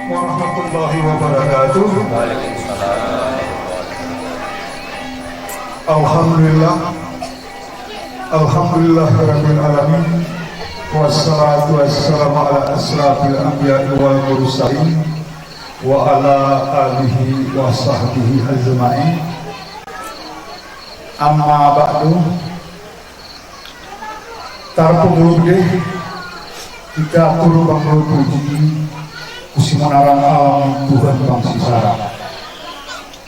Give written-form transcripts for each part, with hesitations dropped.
warahmatullahi wabarakatuh. Alhamdulillah, alhamdulillahirabbil alamin, wassalatu wassalamu ala asrafil anbiya'i wal mursalin wa ala alihi wa sahbihi ajma'in. Amma ba'du, tarpumulude kita turun banglo puji kusimanarang alam Tuhan bangsi sara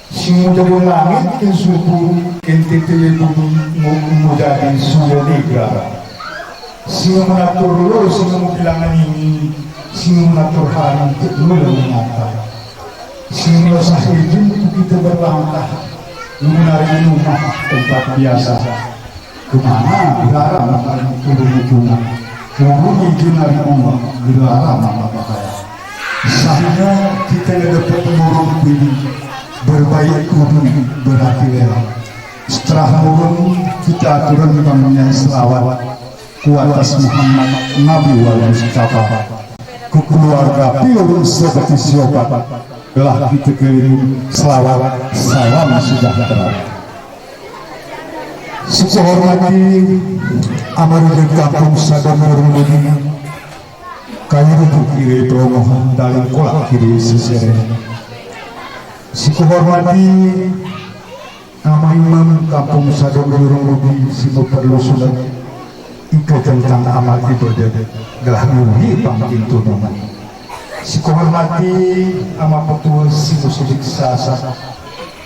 simu jadi langit kin suku kin titili bumi menjadi suya negara simu mengatur lur simu bilangan ini simu mengatur hari kedua menyata simu sahidin kita berlangkah menari rumah tempat biasa kemana dilarang akan turun-turun turun dari Allah dilarang apa kaya sehingga kita dapat menurun pilih berbaik kurun berhati rela setelah turun kita turun namanya selawat ku atas Muhammad Nabi wal Mustafa ku keluarga pilih seperti siobat telah kita kirim selawat salam sejahtera. Saya hormati amanah kampung Sadamur Medina kayu kiri peromohan dalam kolak kiri sesere. Saya hormati Nama imam kampung Sadong Durung Rubi Simo perlu sulat ika tentang amal ibadah gelah nuhi pangkin tunungan si kohormati ama petua Simo Sidik Sasa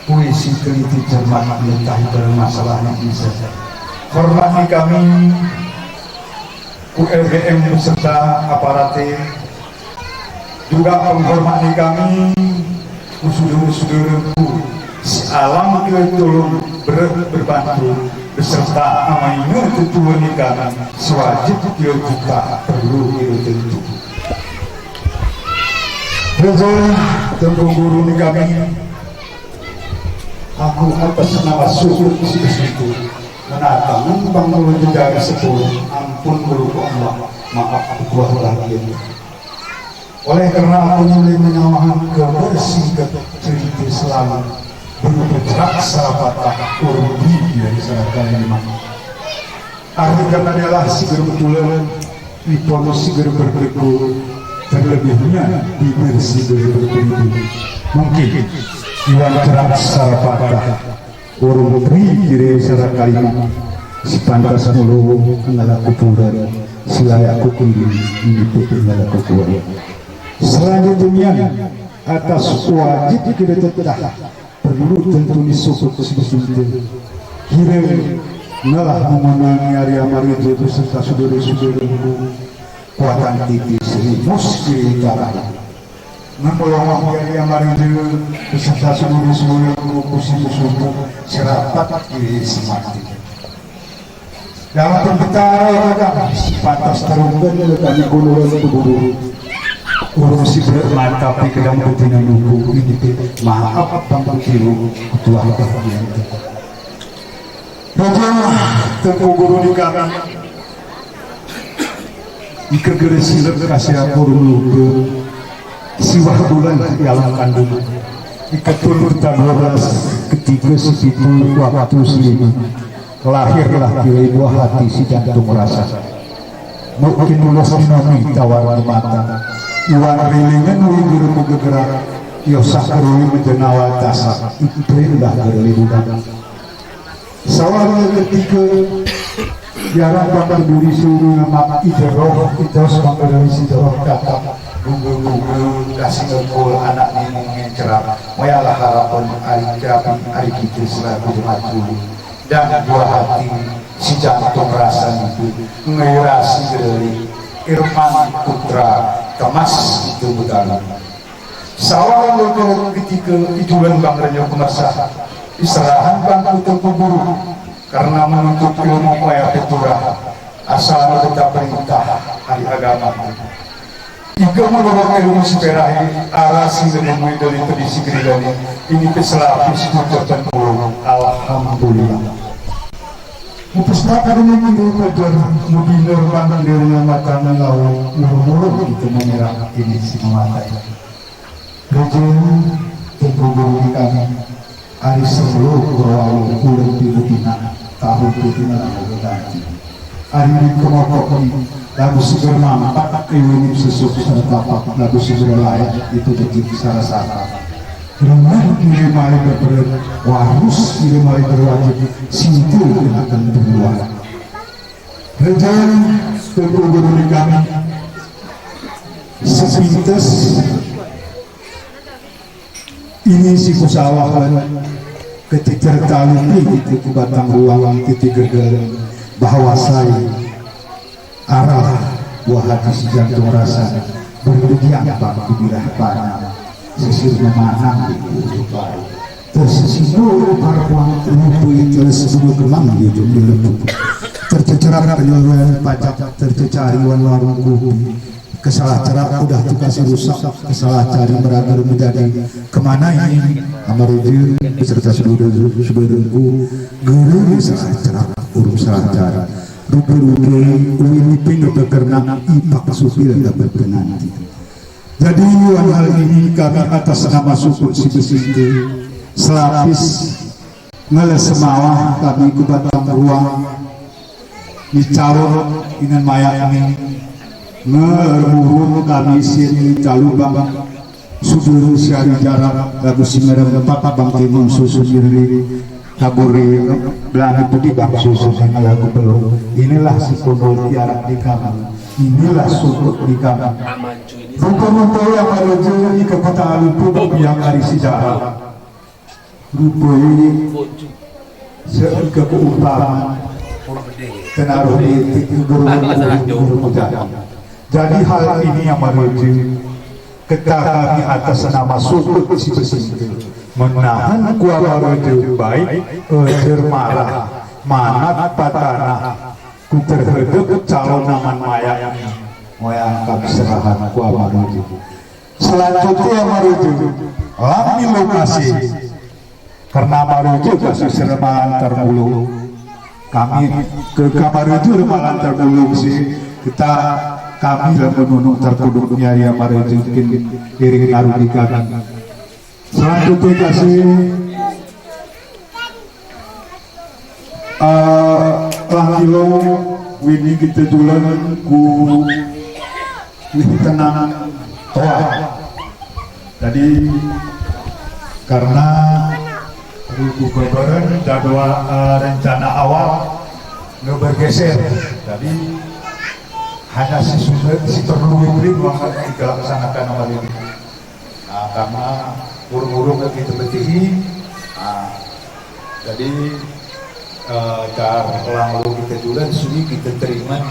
puisi keliti cermat mengetahui bermasalah yang bisa hormati kami ULBM beserta aparate juga menghormati kami saudara-saudaraku alam ketulung berbantu beserta amainya ketua nikah sewajib dia juga perlu tentu Rezon tentang guru nikah aku atas nama syukur itu menatang bangun menjaga sepuluh ampun guru Allah maaf buah lagi oleh karena aku mulai menyawakan kebersih ke cerita selamat bergerak sarapatah urbi dari sarapatah memang arti karena adalah sigar betulan nipon sigar berbeku terlebihnya bibir sigar berberibu mungkin iwan cerak sarapatah urbi kiri sarakalimah si pantas mulu ngalaku pura silayaku kundi ini putih ngalaku pura selanjutnya atas wajib kita tetap perlu tentu disukut sesuatu kira nalah memenangi Arya Marijo beserta saudara-saudaraku kuatan titi serius kiri utara menolong Arya Marijo beserta saudara-saudaraku posisi suku serapat kiri semati dalam perbicaraan pantas terunggan kami gunung kuburu urung si bermata tapi kedang betina nunggu ini maaf tampang kiru ketua bagian Raja tengku guru di kanan ika geresi kasih aku nunggu siwah bulan di alam kandung ika tulur tadoras ketiga sepitu waktu selini lahirlah di buah hati si jantung rasa mungkin lulus dinami tawar mata iwan rilingan guru bergerak yosah keruli menjenawa tasa iprindah berlibukan sawar ketika jarang bakal duri suruh nama ideroh idos bakal dari sidoh kata bunggu-bunggu kasih ngepul anak ini cerah mayalah harapan hari kerapi hari kita selaku maju dan buah hati si jantung rasa itu ngirasi geli Irman Putra Kemas itu bukan sawah lo ketika idulan bang Renyo Kemersa istirahan bang Putra Kuburu karena menuntut ilmu maya petura asal tetap perintah hari agama jika menurut ilmu seperahi arasi menemui dari tradisi gerilani ini peselapis putra tempur alhamdulillah Pustaka dengan itu kajar mudinur pandang dari mata melau murmur itu menyerang ini si mata Rejim tengku guru kami hari sebelum berawal ulang di Butina tahun Butina lalu ganti hari ini kemokok ini lagu seger mampat ini sesuatu serta lagu seger layak itu begitu salah-salah rumah kiri mari berperan warus kiri mari berwajib sintul akan berbuah rejan tengku guru kami sepintas ini si kusawahan ketika tali itu batang ruang ketika bahwa saya arah buah hati si jantung rasa berlebihan pak dibilah panah sisir memanang di kutupai tersisiru parpuan lupi tersebut kemang di jumlah lembu tercecerap penyelesaian pajak tercecari warung kopi kesalah cerak udah dikasih rusak kesalah cari beragar menjadi kemana ini amarudir beserta saudara-saudaraku guru salah cerak urus salah cara rupi-rupi uwi pindah bekernak ipak supir dapat penanti. Jadi hal ini kami atas nama suku si besi itu selapis ngeles semawah kami ke batang ruang dicalon dengan maya kami ngerburu kami sini calubang suduru syari jarak lagu simerang papa bang timung susu diri Kaburi belang itu di bakso susahnya lagu belum. Inilah si kondol tiarap di kamar. Inilah sukut di kamar. Rupa-rupa yang menuju di kota Alupu yang hari sejarah. Rupa ini seika keumpamaan tenaruh di guru jadi hal ini yang menuju ketika di atas nama sukut si bersih menahan kuah menuju baik marah manat patana ku terhadap calon naman maya moyang serahan kuah menuju selanjutnya menuju lami lokasi karena menuju kasus sermaan termulu kami ke Kamaruju remalan termulu sih kita kami dan menunuk terkuduknya ya Maruju iring narudika selanjutnya kasih langkilo wini kita jualan ku wini tenang toa jadi karena Gubernur jadwal rencana awal nggak bergeser jadi hanya si perlu ibrit akan dilaksanakan awal ini karena burung-burung kita betihi jadi lalu kita juga sudi kita terima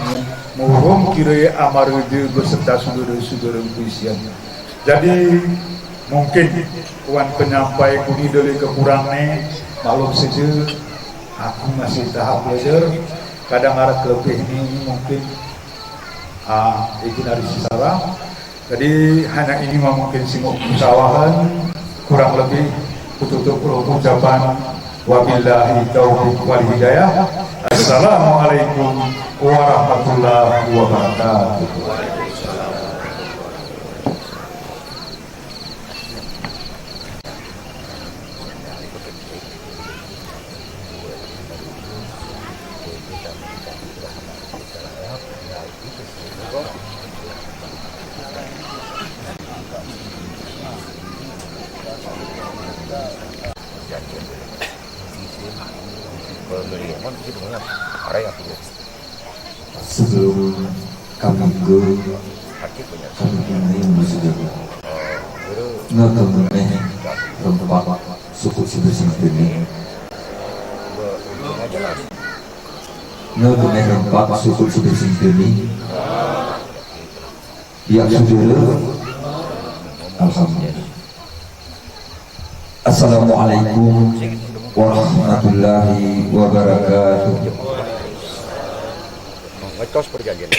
murung kira amarudu beserta saudara-saudara puisian jadi mungkin kawan penyampai kuni dari kekurangnya maklum saja aku masih tahap belajar kadang arah lebih ini mungkin itu dari sisara jadi hanya ini mungkin singgung usahawan kurang lebih tutup ucapan wabillahi taufiq wal hidayah. Assalamualaikum warahmatullahi wabarakatuh. Sebelum kami ke kami yang bersedia ngetemeneh tempat suku bersih ini ngetemeneh tempat suku bersih ini ya saudara alhamdulillah. Assalamualaikum warahmatullahi wabarakatuh.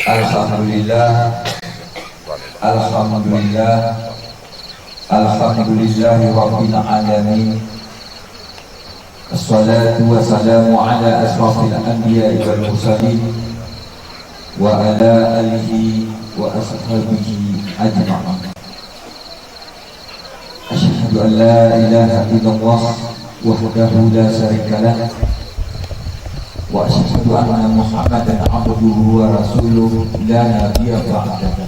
Alhamdulillah, alhamdulillah, alhamdulillahi rabbil alamin. Assalatu wassalamu ala asrafil anbiya'i wal mursalin wa ala alihi wa ashabihi ajma'in. Asyhadu an la ilaha illallah wahdahu la syarika lah wa asyhadu anna Muhammadan abduhu wa rasuluhu la nabiyya ba'dahu.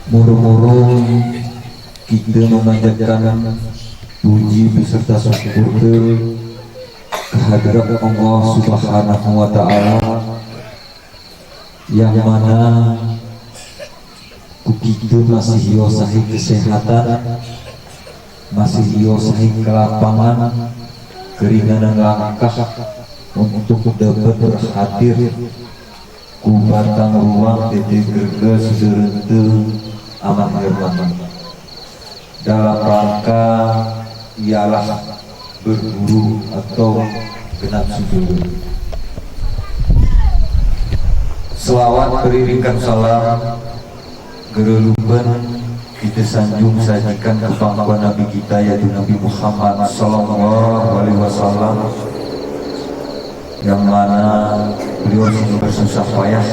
Muru-muru kita memanjatkan puji beserta syukur kehadirat Allah Subhanahu wa taala yang mana kita masih yosahi kesehatan, masih yosahi kelapangan, keringanan langkah untuk dapat berhadir ku batang ruang titik gerges serente amat herman dalam rangka ialah berburu atau genap sujud. Selawat beriringkan salam gereluban kita sanjung sajikan ke pangkuan Nabi kita yaitu Nabi Muhammad Sallallahu Alaihi Wasallam yang mana beliau sungguh bersusah payah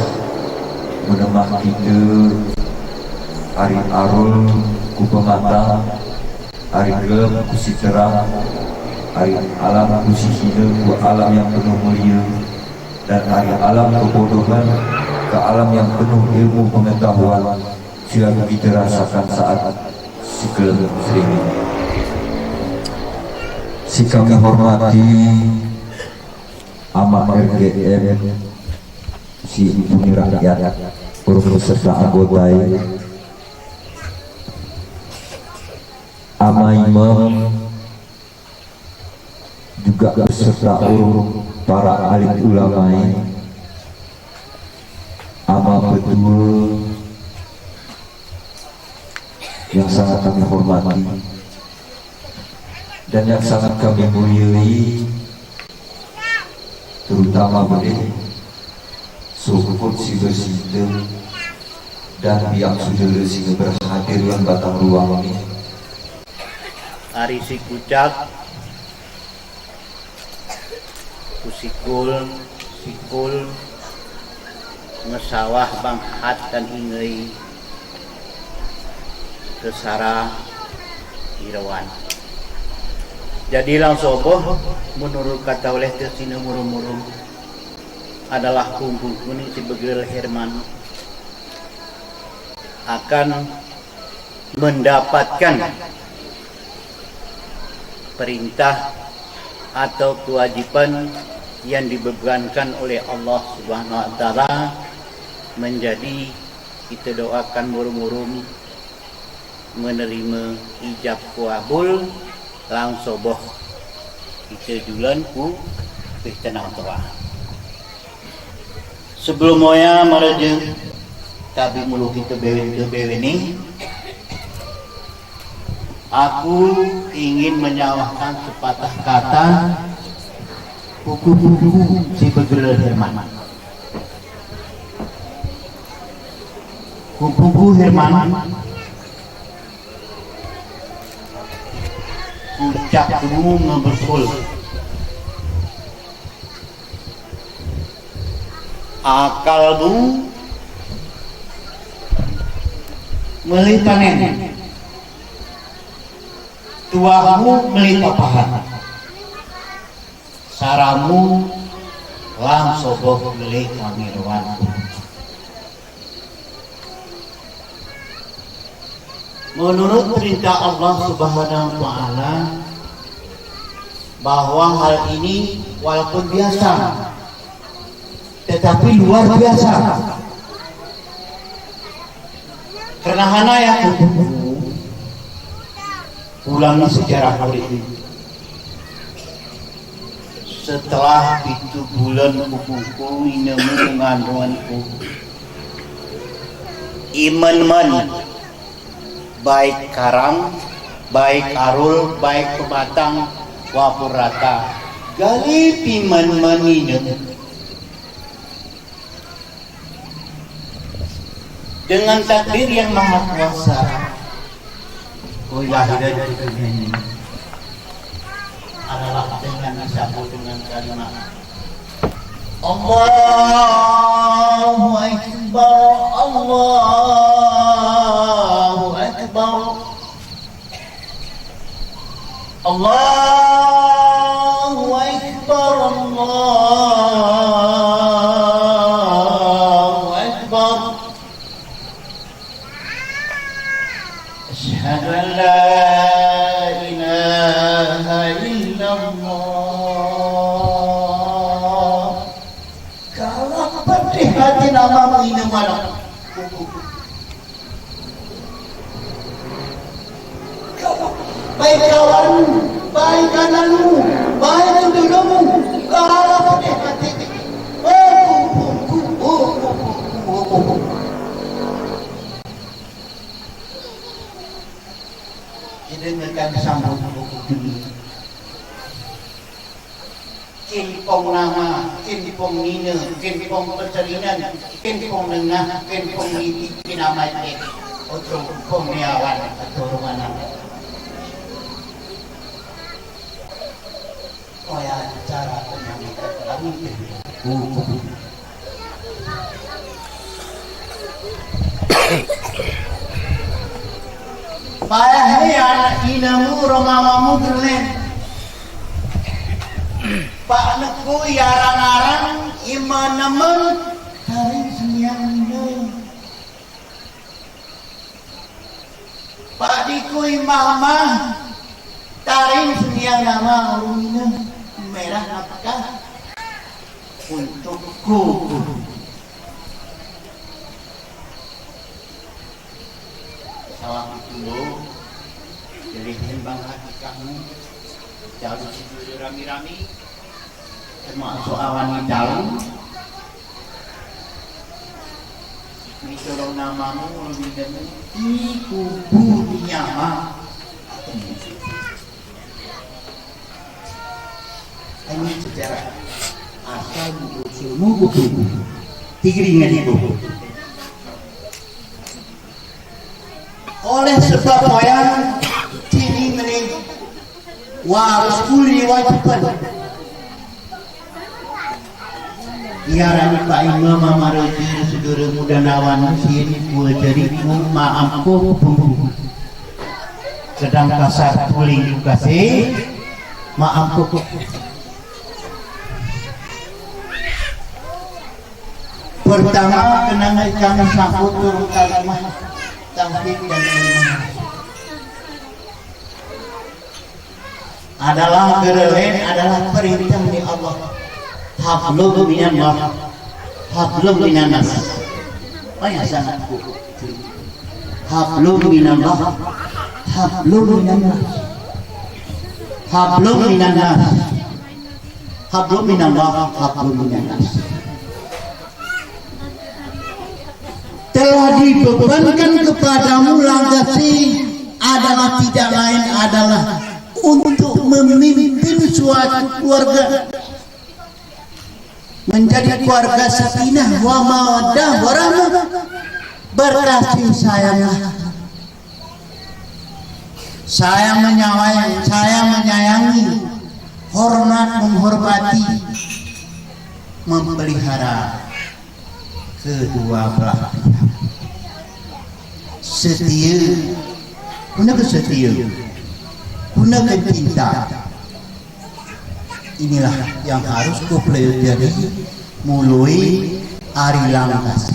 menemah kita hari arul ku pematang, hari gelap ku si terang, hari alam ku si hina ku alam yang penuh mulia, dan hari alam kebodohan ke alam yang penuh ilmu pengetahuan. Sila kita rasakan saat sikil sering. Si kami hormati Amat RGM, si Ibu Rakyat, seluruh serta anggota, Ama Imam, juga beserta para alim ulama, Ama betul yang sangat kami hormati dan yang sangat kami muliai, terutama boleh syukur si bersih dan yang sudah sini berhadir yang batang ruang ini. Ari si kucak, sikul, ngesawah banghat dan ingei, kesara irawan. Jadi langsung menurut kata oleh tersina murum-murum adalah kumpul kuning si Begel Herman akan mendapatkan perintah atau kewajiban yang dibebankan oleh Allah Subhanahu wa taala, menjadi kita doakan murum-murum menerima ijab kabul langsung kita julan ku tenang tua. Sebelum moya maraja tapi mulu kita bewen ni, aku ingin menyawahkan sepatah kata buku-buku si Begel Herman. Buku Herman ucap dulu ngeberkul akalmu meli panen, tuamu meli papahan, saramu langsung meli kamiruan. Menurut perintah Allah Subhanahu wa taala bahwa hal ini walaupun biasa tetapi luar biasa. Karena hana ya ulangi sejarah politik. Setelah itu bulan kuku ini mengandunganku iman baik karang, baik arul, baik pematang, wapur rata, gali piman manina. Dengan takdir yang maha kuasa, kau lahir dari dunia ini adalah dengan disambut dengan kalimat Allahu Akbar, Allahu Akbar, Allahu Akbar, Allahu Akbar. Asyhadu an la ilaha illallah. Kalau pedih hati namamu ini malam. Baik kawanmu, baik kananmu, baik dudukmu, kalau pedih hati. Dengarkan sambung buku ini. Kimpong nama, kimpong nina, kimpong persalinan, kimpong nengah, kimpong niti, kinamai tek, otong pemiawan atau rumana. Oh ya, cara penyanyikan kami buku. Payahnya anak inamu romawamu berlen. Pak neku yarang-arang iman-iman tarik semiang. Pak diku imah-imah taring semiang nama lumina merah apakah untuk kuku. Salam dulu jadi timbang hati kamu jalur situ rami-rami termasuk awan dalam misalnya namamu lebih demi kubu nyama ini secara asal usulmu kubu tigringan itu oleh sebab yang kini mereka harus kuli wajibkan Iarani Pak Imam Mamaroti saudara muda nawan sini buat jariku maafku bumbu sedang kasar puling kasih maafku pertama kenangan kami sambut turun kalimah tauhid dan iman adalah gerelen adalah perintah dari Allah. Hablum minallah, hablum minanas. Banyak sangatku. Hablum minallah, hablum minanas. Hablum minanas. Hablum minallah, hablum minanas. Telah dibebankan kepadamu langkasi adalah tidak lain adalah untuk memimpin suatu keluarga menjadi keluarga sakinah wa mawaddah warahmah berkasih sayanglah saya menyayangi hormat menghormati memelihara kedua belah pihak setia gunakan setia gunakan cinta inilah yang harus ku pelajari mulai hari langkas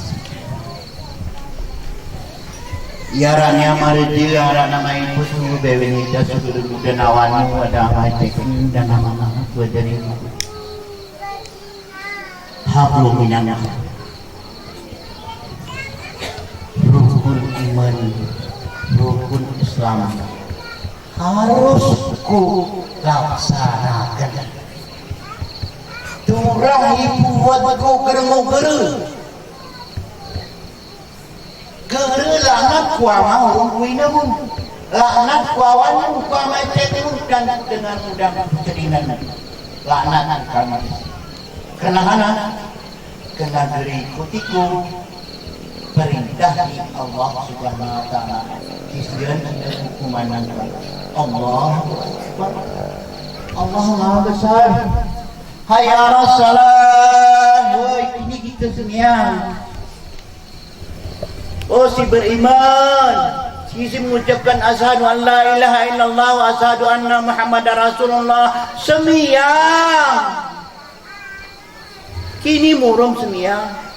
iaranya maridi arana main pusu bewenita sudah muda nawanu ada ajakin dan nama-nama ku jadi hablum minallah rukun iman rukun Islam harus ku laksanakan turang ibu buatku gereng-gereng laknat kuama orang kuina pun laknat kuawan kuama cetin dan dengan mudah cerinan laknat kami kenangan kena diri kutiku perintah di Allah Subhanahu wa taala kisian dan hukuman Allah Allah Maha Besar. Hayya salat. Woi, ini kita semua. Oh si beriman, si mengucapkan asyhadu an la ilaha illallah wa asyhadu anna Muhammadar Rasulullah semiyang. Kini murung semiyang.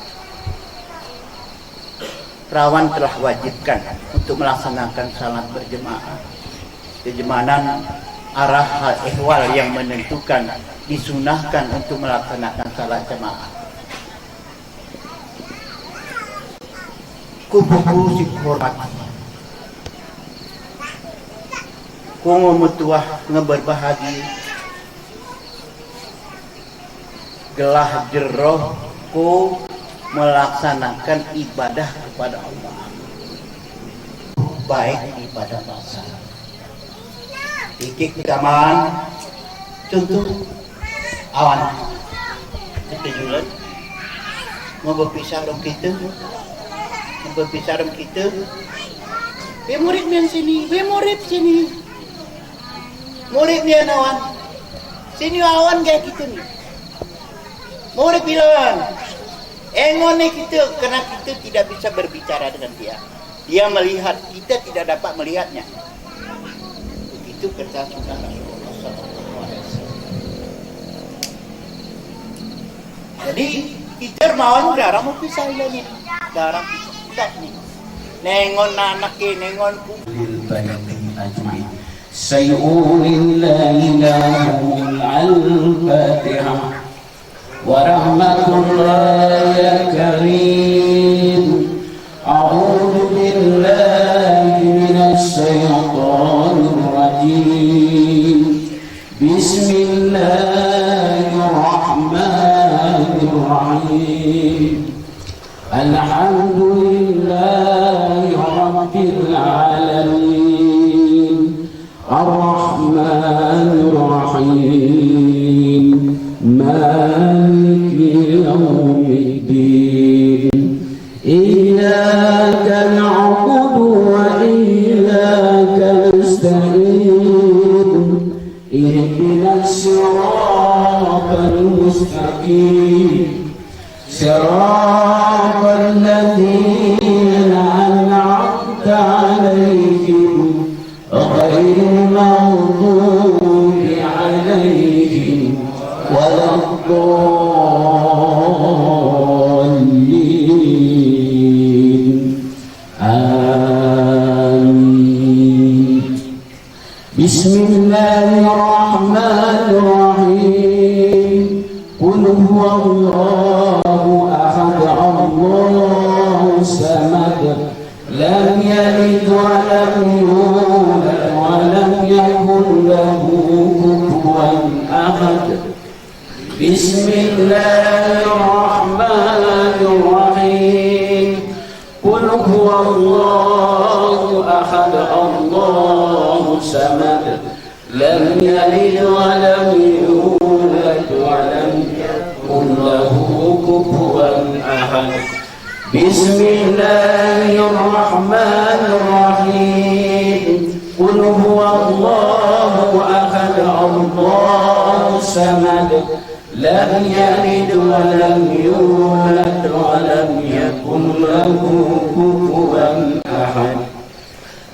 Perawan telah wajibkan untuk melaksanakan salat berjemaah. Kejemanan arah hal ihwal yang menentukan disunahkan untuk melaksanakan salat jemaah. Kubuku si hormat. Ku memutuah ngeberbahagi. Gelah jeroh ku melaksanakan ibadah kepada Allah. Baik ibadah bahasa. Ikik kaman contoh awan kita jualan mau berpisah dong kita be murid yang sini murid dia awan sini awan kayak gitu nih murid bilang engon kita karena kita tidak bisa berbicara dengan dia melihat kita tidak dapat melihatnya. Itu kata sunnah Rasulullah SAW. Jadi kita mau darah mau pisah ini, darah pisah nih. Nengon anak ke nengon ku. سيقول الله لهم الفاتحة. ورحمة الله يا كريم. أعوذ بالله من الشيطان الرجيم. بسم الله الرحمن الرحيم. الحمد لله رب العالمين. الرحمن الرحيم. مالك يوم الدين. إياك نعبد وإياك نستعين. اهدنا الصراط المستقيم. صراط الذين أنعمت عليهم غير المغضوب عليهم ولا الضالين. آمين. بسم الله الرحمن الرحيم. قل هو الله أحد الله الصمد لم يلد ولم يولد ولم يكن له كفوا أحد. بسم الله الرحمن الرحيم. قل هو الله أحد الله الصمد لم يلد ولم يولد ولم يكن له كفوا أحد. بسم الله الرحمن الرحيم. قل هو الله أحد الله الصمد لم يلد ولم يولد ولم يكن له كفوا أحد.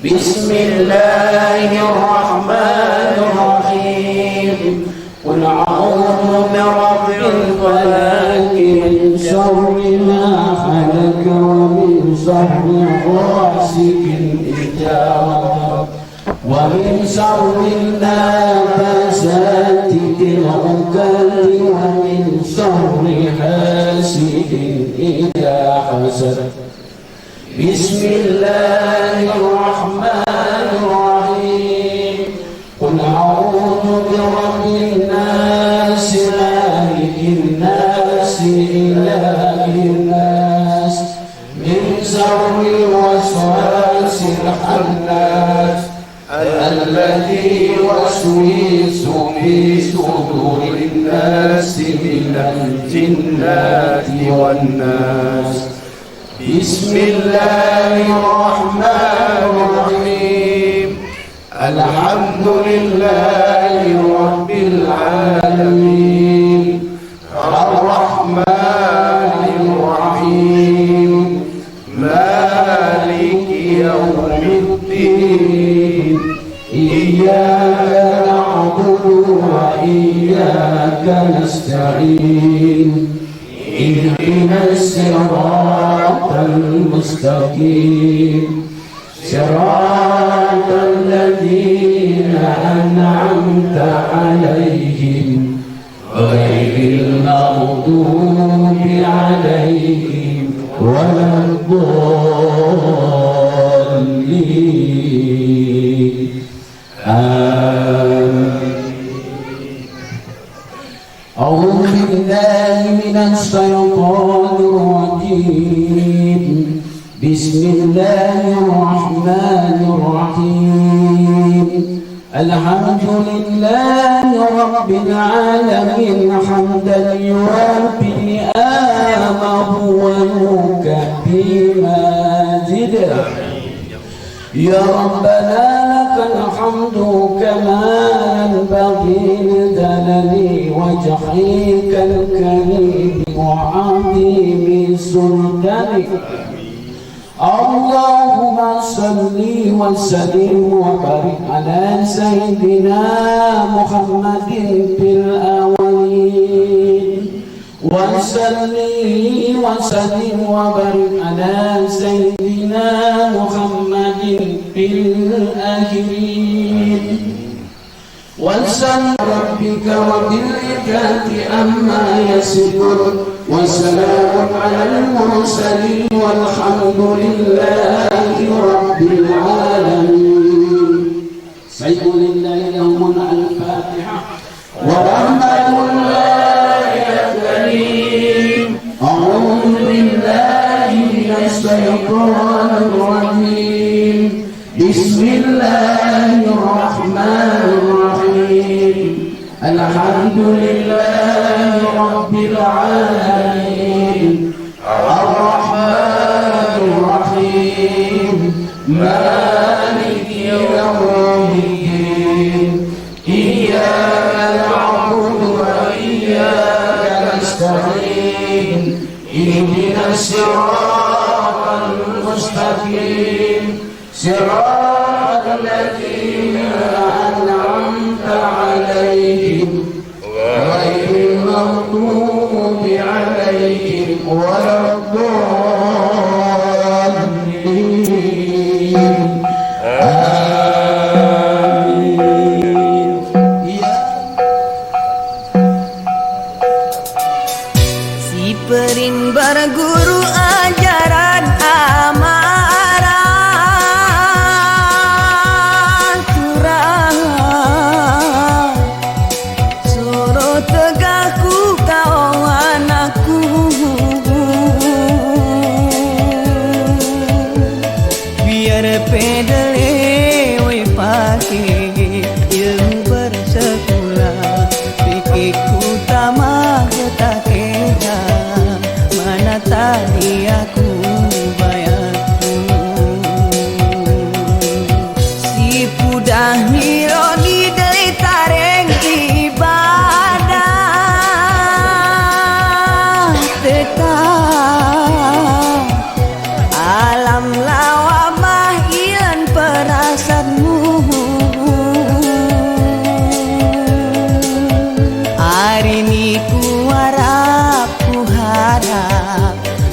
بسم الله الرحمن الرحيم. قل أعوذ برب الفلق من شر ما خلق ومن شر غاسق إذا وقب ومن شر النفاثات في العقد ومن شر حاسد إذا حسد. بسم الله الرحمن الرحيم. قل أعوذ برب الناس مالك الناس إله الناس من شر الوسواس الخناس الذي يوسوس في صدور الناس من الجنة والناس. بسم الله الرحمن الرحيم. الحمد لله رب العالمين. الرحمن الرحيم. مالك يوم الدين. إياك نعبد وإياك نستعين. اهدنا الصراط المستقيم. صراط الذين أنعمت عليهم غير المغضوب عليهم ولا الضالين. آمين. أعوذ بالله من الشيطان الرجيم. بسم الله الرحمن الرحيم. الحمد لله رب العالمين حمدا يوافي نعمه ويكفي مزيده. يا ربنا لك الحمد كما ينبغي لجلال وجهك الكريم وعظيم سلطانك. اللهم صل وسلم وبارك على سيدنا محمد في الأولين وصلي وسلم وبارك على سيدنا محمد في الآخرين وسبح ربك رب العزة عما يصفون وسلام على المرسلين والحمد لله رب العالمين. سيقول الله لهم الفاتحة ورحمة الله يا كريم. أعوذ بالله من الشيطان الرجيم. بسم الله الرحمن الرحيم. الحمد لله رب العالمين الرحمن الرحيم مالك يوم الدين إياك نعبد وإياك نستعين اهدنا الصراط المستقيم صراط الذين أنعمت عليهم غير المغضوب عليهم ولا الضالين. آمين. Si perin berguru ajaran amarah curang, suruh tegakku kau anakku, biar pedele we pake ilmu bersekolah, pikirku tamah tak kena mana tadi aku bayarku. Si pudah nironi dari tareng ibadah tetap alam lawamah ilan perasaanmu. Hari ini ku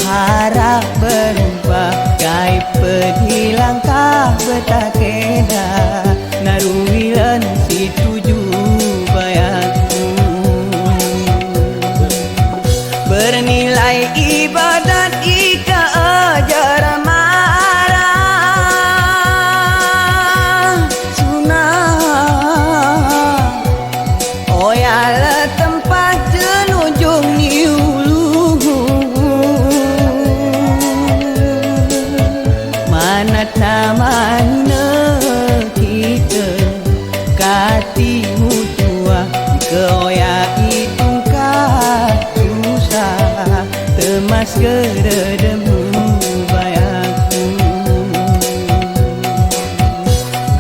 harap berubah kai pedih langkah betakeda naruwilan si tuju bayarku. Bernilai ibadat ika ajar marah sunah oyala tempat jenujung niulu. Manat namanya kita kati mutua keoya hitung susah temas keredemu bayarku.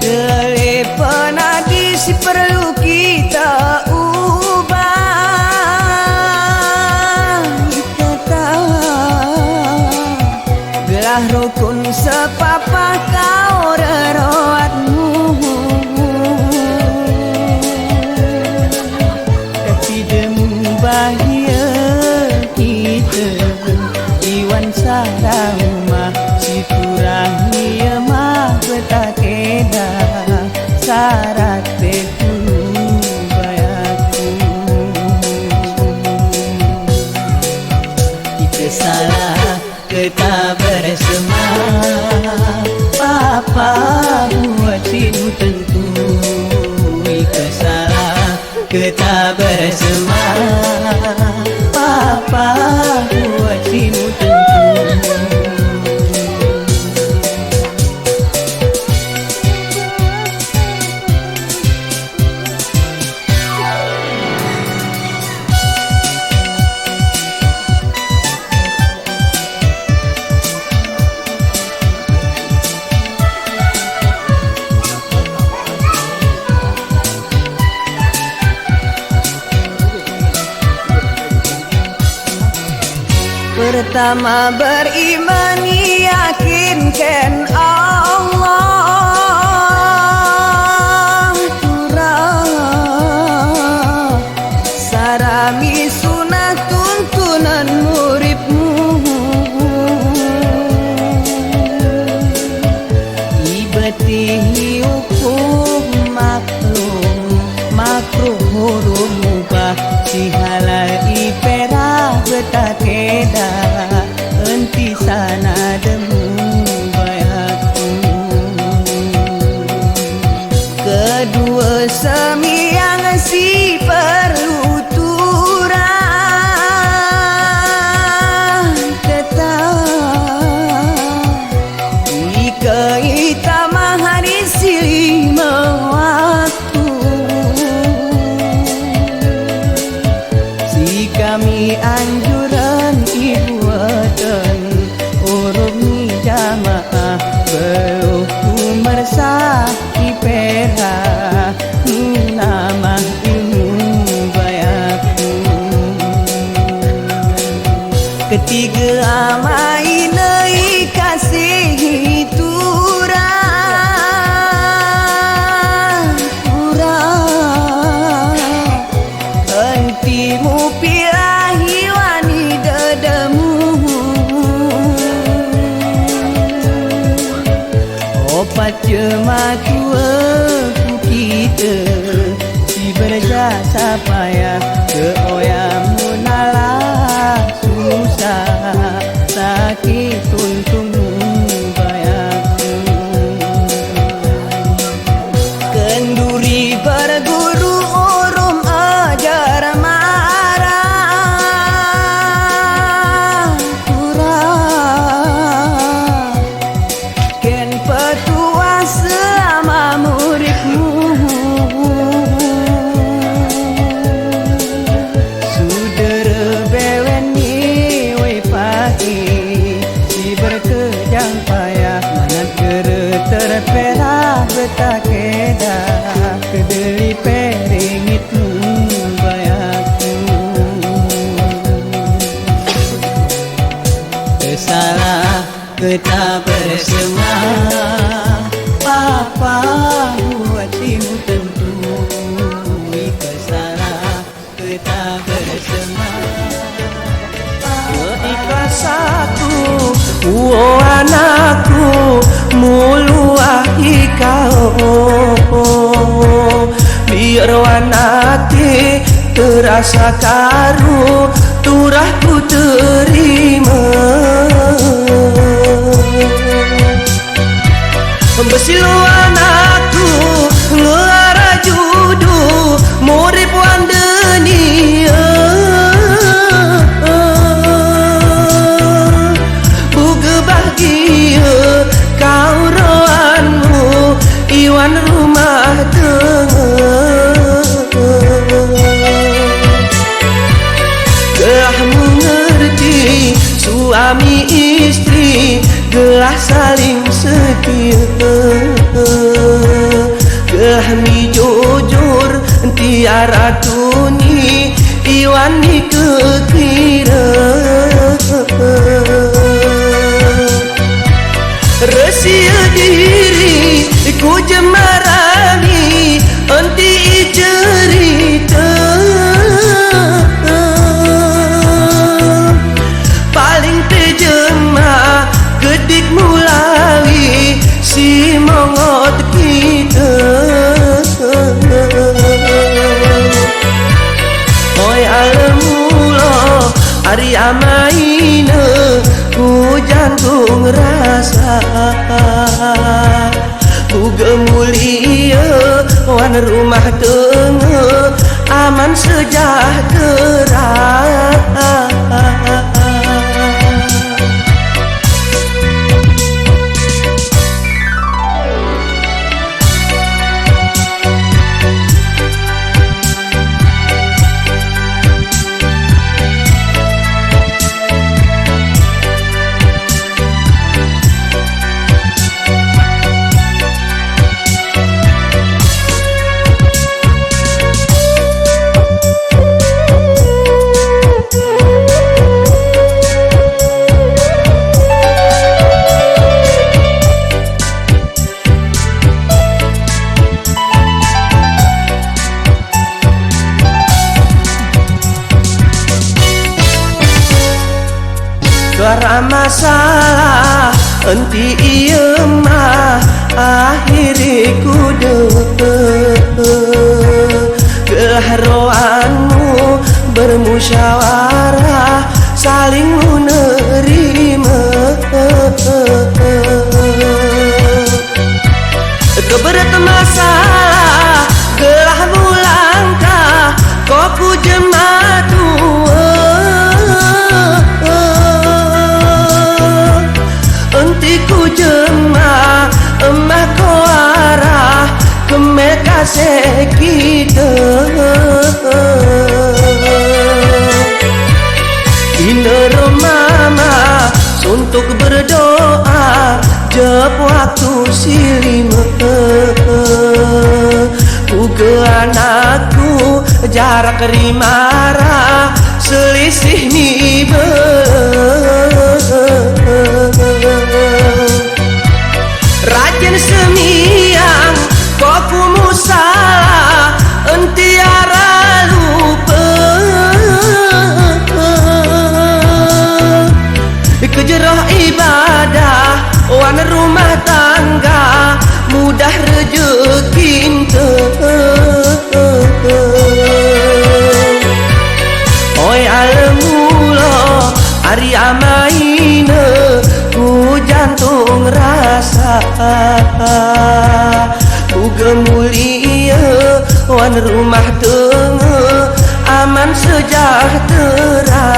Telepon adi si perlu kita ubah, kita tahu gelah rukun sepapa kau reroatmu. Tapi demu bahagia kita iwan sarama si turahnya mah betakeda syarat dulu bayarku. Kita salah kita bersama papa buat sinu tentu kita salah kita bersama papa buat sinu tentu. Pertama beriman yakinkan Allah turah sarami sunah tuntunan muridmu. Ibatihi hukum maklum keda enti sana demu bayatku. Kedua semiang si perlu turang tetap jika kita mahari silih mewaktu. Si kami anjuran ibuatan urung ni jamaah beruh mersah ipera nama ilmu bayaku. Ketiga amai nai kasih turang kurang entimu pirahi wani dadamu. Opat jematu aku kita si berjasa payah ke oyamu nalah susah sakit untukmu bayaku. Kenduri berguru urum ajar marah kurang ken petua selama muridmu. Sudara beweni wei pagi si berkejang payah manat kere terperah betakeda kedeli peringitmu bayaku. Kesalah kita bersama apa buatimu tentu. Kesalah kita bersama ikhlas aku oh anakku muluahi kau biar wanati terasa karu turahku terima. Besilu anakku ngelara judu murid wandenia buge bahagia kau rohanmu iwan rumah tengah. Gelah mengerti suami istri gelah saling setia. Gelah mi jujur tiara tuni iwan ni kekira. Resia diri ku jemarani enti cerita paling terjemah kedik mulai si mongot kita. Oi alamulo ari amaina ku jantung rasa ku gemulia wan rumah tengah aman sejahtera. Suara masalah enti iya mah akhiri kudu keharoanmu bermusyawarah saling menerima. Keberat masalah gelah mulangkah koku jematu. Entiku jemah emah ko arah kemekase kita. Inero mama untuk berdoa jep waktu silima. Ku ke anakku jarak rimara selisih nibe. Rajin semiang koku musalah entiara lupa. Kejerah ibadah wan rumah tangga mudah rezeki. Oi alemula ari amaina ku jantung rasa. Ku gemulia wan rumah tengah aman sejahtera.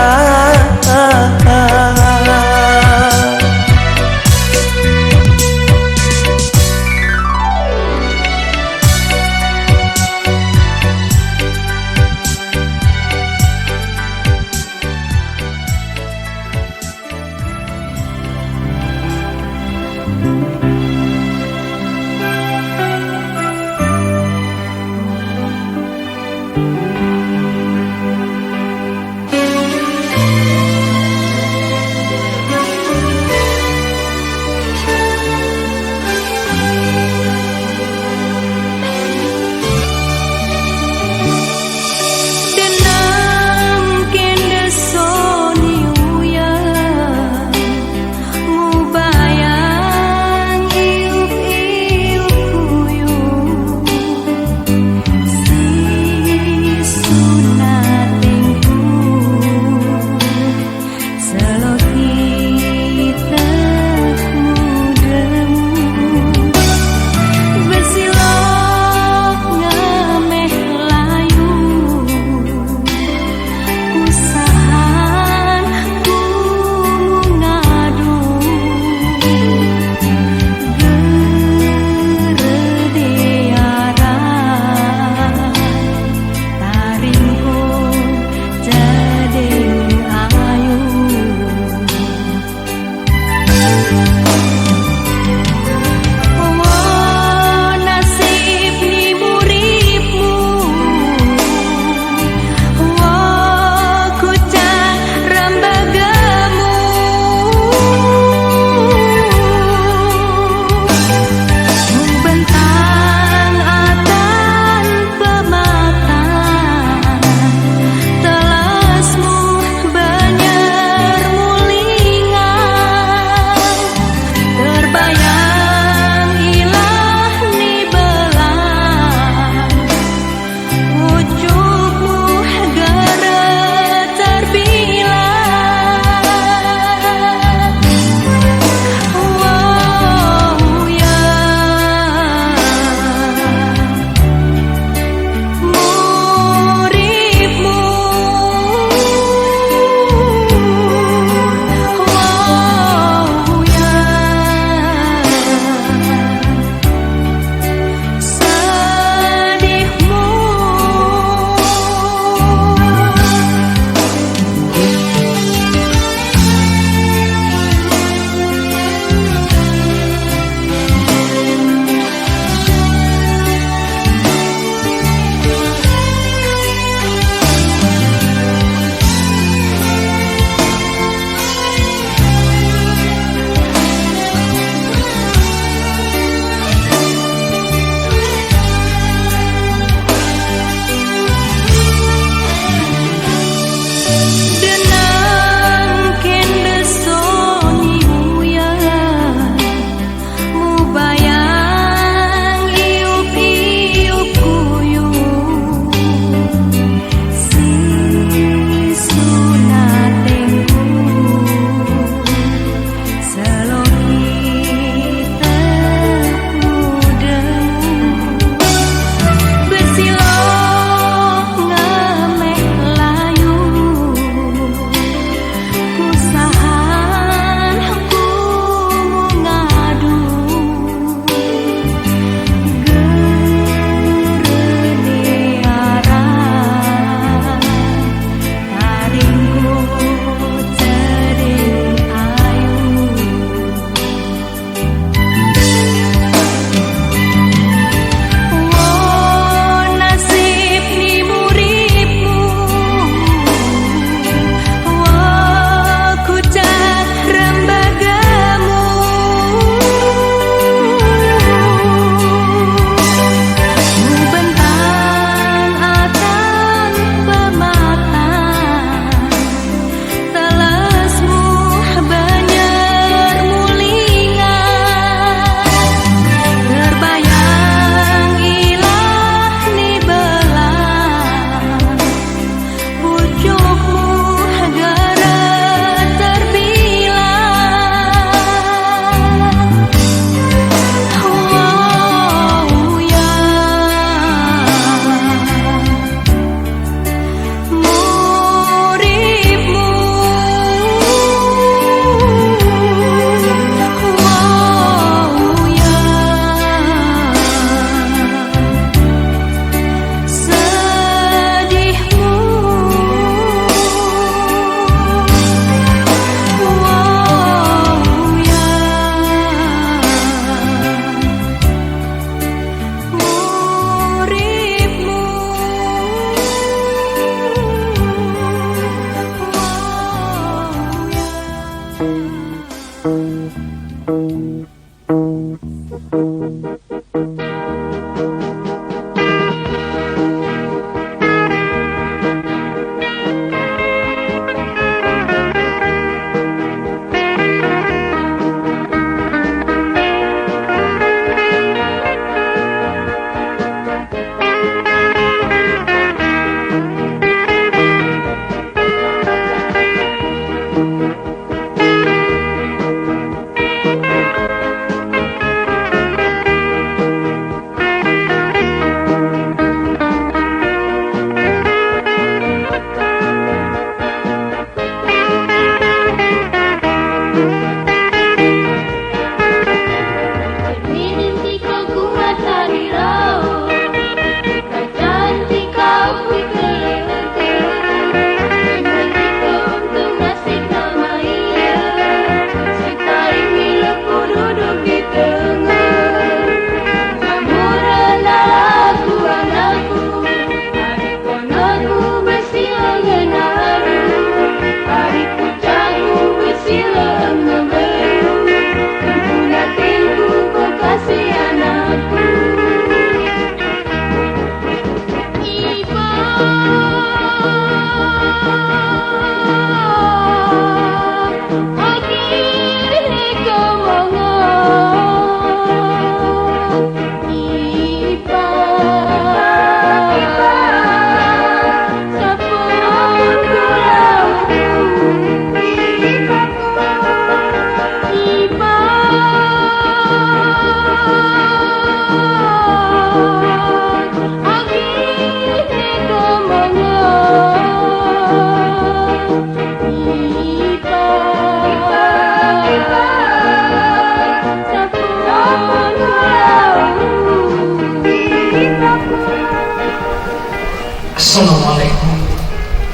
Assalamualaikum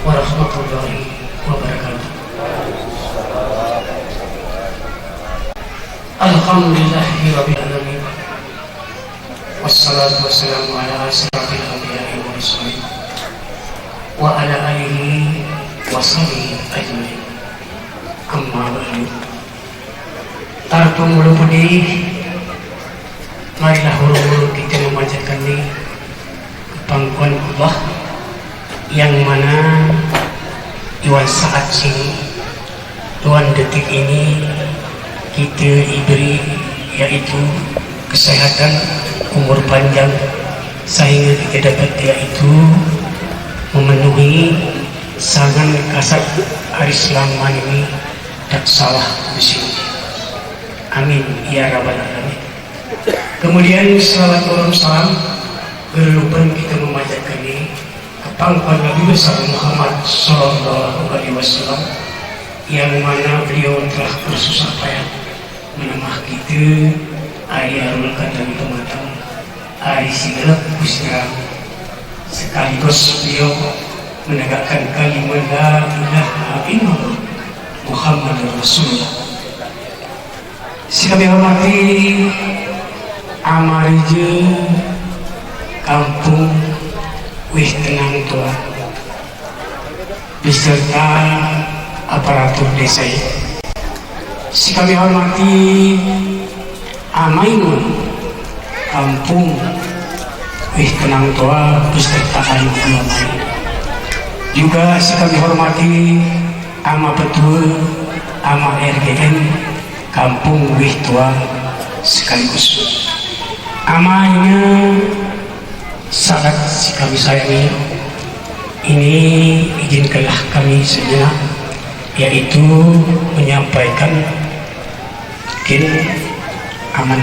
warahmatullahi wabarakatuh. Alhamdulillahi rabbil alamin. Wassalatu wassalamu ala asyrafil anbiya'i wal mursalin wa ala alihi wa sahbihi ajmain. Amma ba'du. Tartung mulu putih, marilah huru-huru kita memanjatkan diri pangkuan Allah yang mana Tuhan saat ini, Tuhan detik ini kita diberi yaitu kesehatan, umur panjang, sehingga kita dapat yaitu memenuhi sangan kasat hari selaman ini tak salah di sini. Amin ya rabbal alamin. Kemudian salawat salam berluban kita memanjatkan ini pangkuan Nabi besar Muhammad Sallallahu Alaihi Wasallam yang mana beliau telah bersusah payah menamah kita ari arul kadang pematang ari singelep kusra sekaligus beliau menegakkan kalimat la ilaha illallah Muhammadur Rasulullah. Si kami hormati amarije kampung Wih Tenang Tua beserta aparatur desa. Si kami hormati Amaimun kampung Wih Tenang Tua beserta alim ulama. Juga si kami hormati Ama Betul Ama RGN kampung Wih Tua sekaligus amanya sangat si kami sayangi. Ini izinkanlah kami sejenak yaitu menyampaikan mungkin aman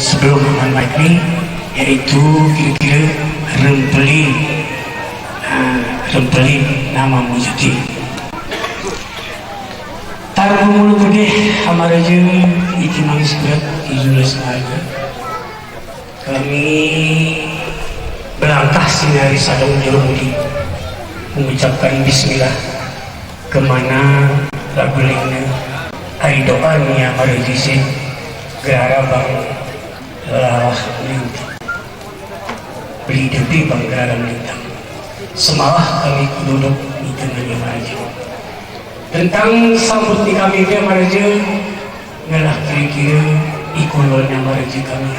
sebelum aman baik ini yaitu kira-kira rempeli nama Mujuti taruh mulu gede amaraja itu nangis berat izinlah seharga kami berangkah sinari sadang jerumudi mengucapkan bismillah kemana labelingnya hari doanya marijisin gara bang lah linti beli depi bang gara lintang semalah kami duduk di tengahnya maraja tentang sambut di kami dia maraja ngalah kira-kira ikulolnya maraja kami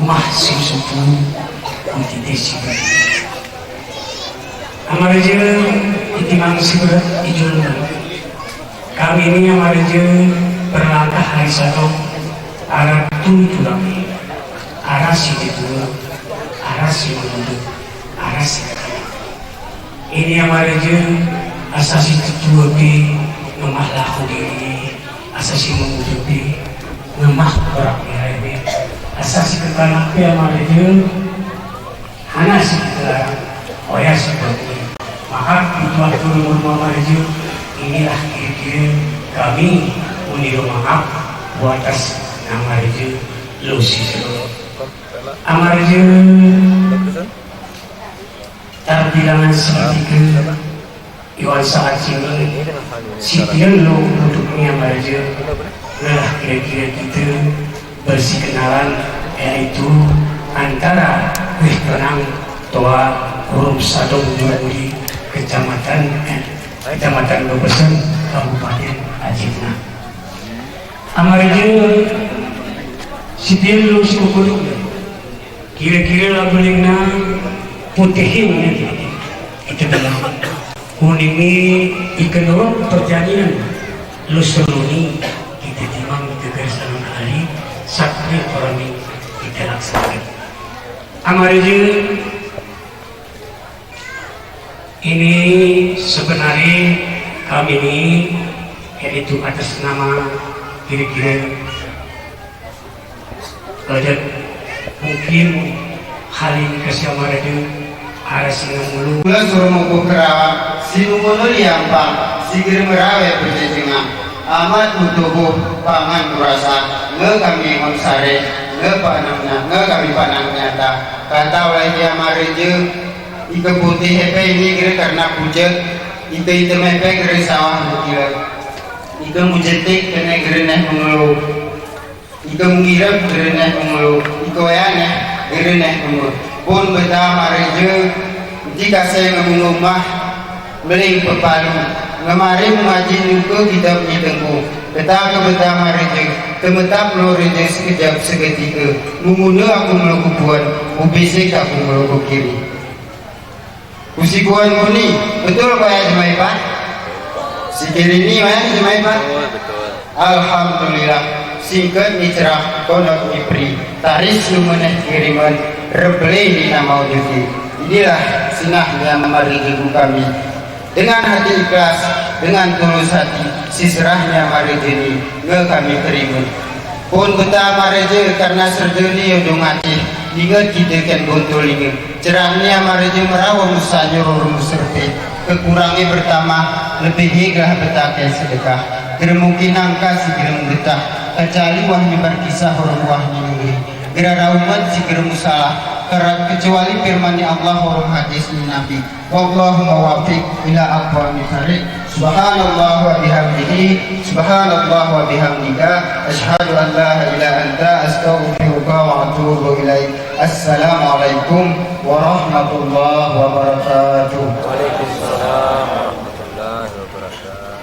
masih suku kuntite sibat amaraja itimang sibat ijul kami ini amaraja berlangkah hari satu arah tulang arah si itu arah si menunduk arah si ini amaraja asasi ketua di ngemah lahu diri asasi mengujubi ngemah orang ini asasi kekanak yang amaraja hana si kita oya seperti maka itu waktu rumah amaraja inilah kira-kira kami unir maaf buat atas amaraja lusi amaraja terbilangan sedikit Iwan saat ini si pian lo duduknya amaraja nah kira-kira kita bersih kenalan yaitu antara Wih Tenang Tua Rum Sadong di Kecamatan Bebesan Kabupaten Aceh. Amaraja si pian lo si kukudu kira-kira labelingna putihin itu dalam kuningi ikan orang perjalanan lusuluni kita timang kegersangan hari sakri orang ini kita laksanakan amaraja ini sebenarnya kami ini yaitu atas nama kira-kira ada mungkin hal ini kasih amaraja ada singa mulu bulan suruh mau kerawa sinu mulu yang bang sigir merawe berjenjang amat butuh pangan kurasa nge kami sare kami panang nyata kata oleh dia mareje ika putih hepe ini kira karena pucat ika itu mepe kira sawah kira ika mujetik kena kira neh mengelu ika mengirap kira neh mengelu ika wayane kira neh mengelu pun betah mareje jika saya ngomong beling pepalu ngamari mengaji nuko kitab nyitengku betah betah mareje temetap lo reje sekejap seketika mengunu aku melakukan ubisik aku melakukan kiri usikuan muni betul pak ya jemaah pak si kiri ini ya jemaah pak alhamdulillah singkat cerah kodok ipri taris lumeneh kiriman rebeli di nama ujuki inilah sinah yang mari ibu kami dengan hati ikhlas dengan tulus hati sisrahnya mari ini nge kami terima pun betah mareje karena serdeni udung hati ingat kita kan gontul ingat cerahnya mareje merawang musanyur muserti kekurangi pertama lebih hingga betah sedekah geremungkin angka si gerem betah kecuali wahnya berkisah orang wahnya ini gerara umat si gerem salah kecuali firman Allah orang hadis Nabi wallahu muwaffiq ila aqwamit thariq subhanallah wa bihamdihi subhanallah wa bihamdika asyhadu an la ilaha anta astaghfiruka wa atubu ilaik assalamu alaikum warahmatullahi wabarakatuh. Waalaikumsalam warahmatullahi wabarakatuh.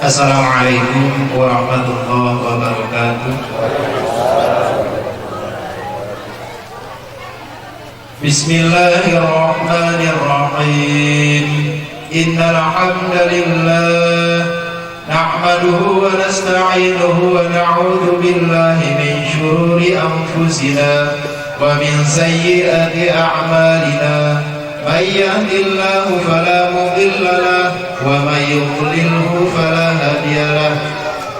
Assalamualaikum warahmatullahi wabarakatuh. Bismillahirrahmanirrahim. Innal hamdalillah nahmaduhu wa nasta'inuhu wa na'udzu billahi min shururi anfusina wa min sayyiati a'malina. من يهد الله فلا مضل له ومن يضلله فلا هادي له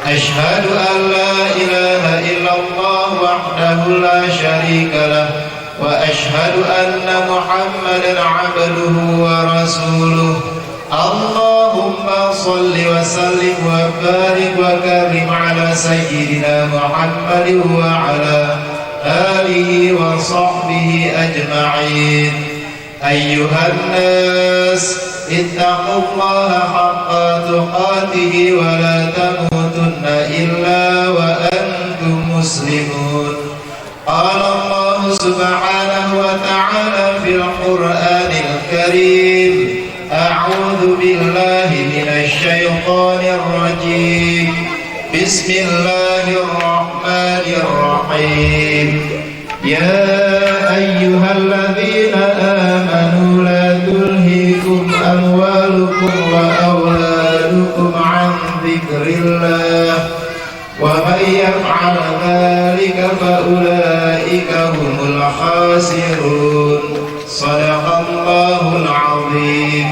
أشهد أن لا إله إلا الله وحده لا شريك له وأشهد أن محمدا عبده ورسوله اللهم صل وسلم وبارك وكرم على سيدنا محمد وعلى آله وصحبه أجمعين أيها الناس اتقوا الله حق تقاته ولا تموتن إلا وأنتم مسلمون قال الله سبحانه وتعالى في القرآن الكريم أعوذ بالله من الشيطان الرجيم بسم الله الرحمن الرحيم يا أيها الذين آمنوا لا تلهكم أموالكم وأولادكم عن ذكر الله ومن يفعل ذلك فأولئك هم الخاسرون صدق الله العظيم.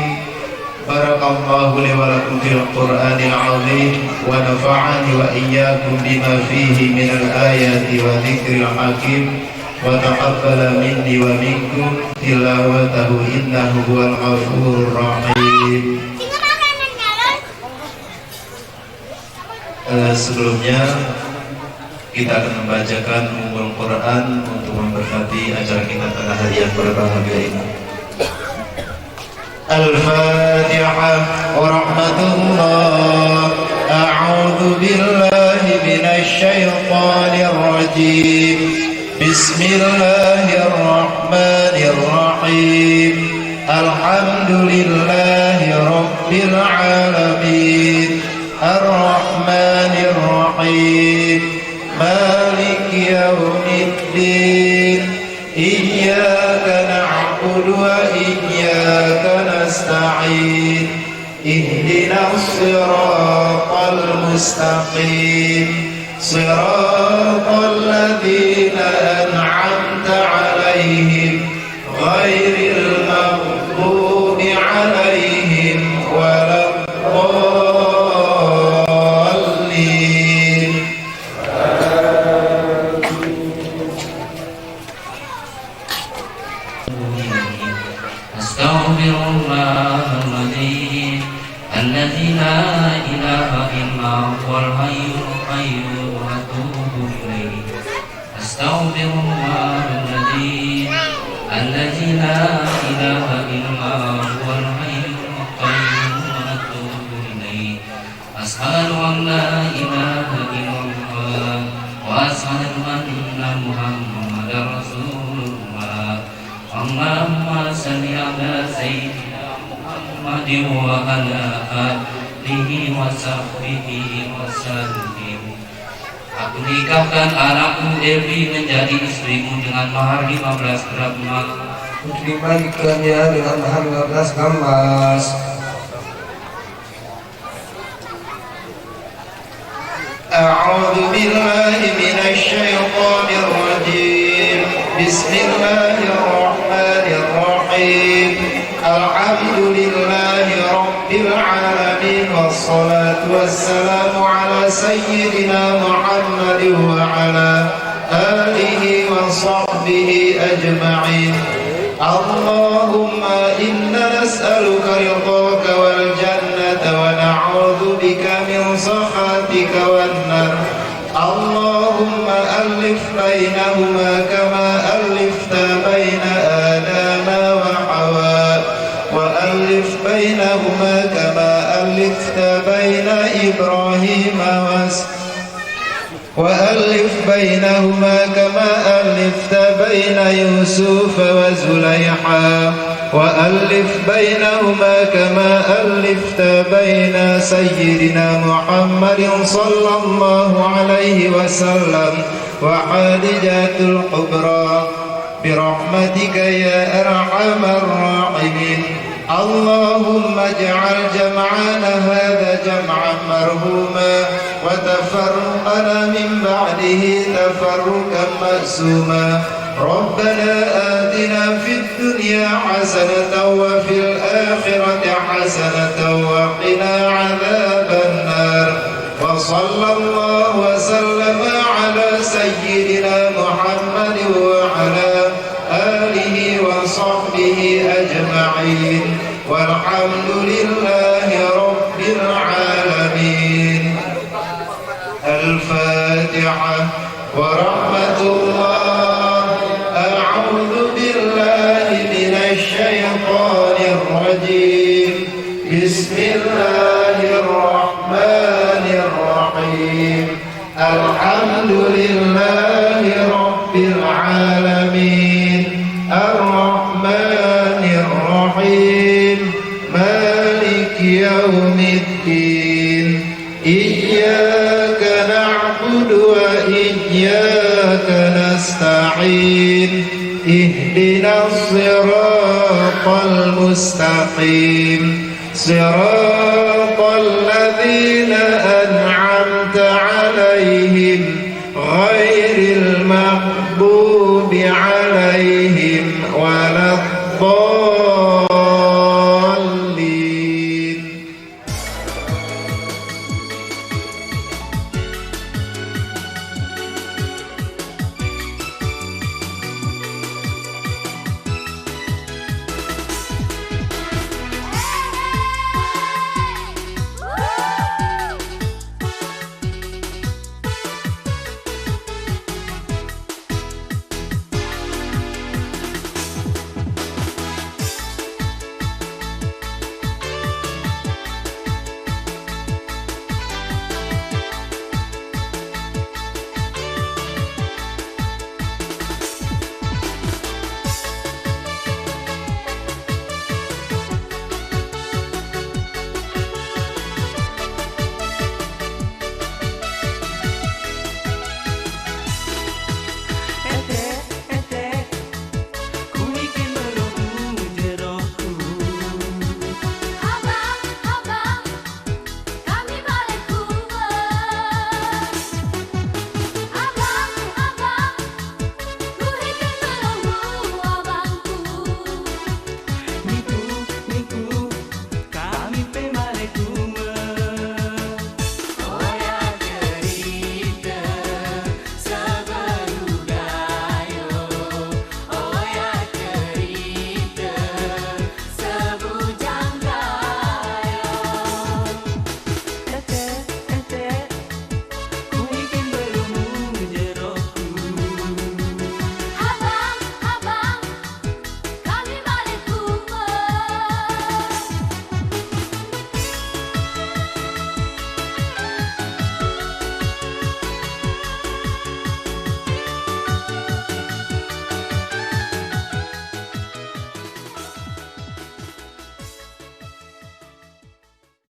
بارك الله لي ولكم في القرآن العظيم ونفعني وإياكم بما فيه من الآيات وذكر الحكيم وتقبل مني ومنكم تلاوته إنه هو الغفور الرحيم. Sebelumnya kita akan membacakan Ummul Quran untuk memberkati acara kita pada hari yang berbahagia ini. الفاتحة ورحمة الله. أعوذ بالله من الشيطان الرجيم. بسم الله الرحمن الرحيم. الحمد لله رب العالمين الرحمن الرحيم مالك يوم الدين إياك نعبد وإياك نستعين اهدنا الصراط المستقيم صراط الذين أنعمت عليهم غير المغضوب عليهم ولا الضالين. أستغفر الله العظيم الذي لا إله إلا هو الحي القيوم وأتوب إليه. أستغفر الله العظيم الذي لا إله إلا هو الحي القيوم وأتوب إليه. أشهد أن لا إله إلا الله وأشهد أن محمدا رسول الله. اللهم صل على سيدنا محمد وعلى آله وصحبه وسلم. Aku nikahkan anakmu Devi menjadi istrimu dengan mahar 15 gram emas. Dibalikannya dengan mahar 15 gram emas. أعوذ بالله من الشيطان الرجيم. بسم الله الرحمن الرحيم. الحمد لله رب العالمين والصلاة والسلام على سيدنا محمد وعلى آله وصحبه أجمعين. اللهم إنا نسألك رضاك والجنة ونعوذ بك من سخطك والنار. اللهم ألف بينهما كما ألفت بين آدم وحواء وألف بينهما كما ألفت بين إبراهيم وألف بينهما كما ألفت بين يوسف وزليحا وألف بينهما كما ألفت بين سيدنا محمد صلى الله عليه وسلم وخديجة الكبرى برحمتك يا أرحم الراحمين. اللهم اجعل جمعنا هذا جمعا مرحوما وتفرقنا من بعده تفرقا مأسوما. ربنا آتنا في الدنيا حسنة وفي الآخرة حسنة وقنا عذاب النار. وصلى الله وسلم على سيدنا محمد وعلى آله وصحبه أجمعين والحمد لله رب العالمين. الفاتحة ورحمة الله. أعوذ بالله من الشيطان الرجيم. بسم الله الرحمن الرحيم. الحمد لله رب العالمين الرحمن الرحيم مالك يوم الدين إياك نعبد وإياك نستعين اهدنا الصراط المستقيم صراط الذين أنعمت عليهم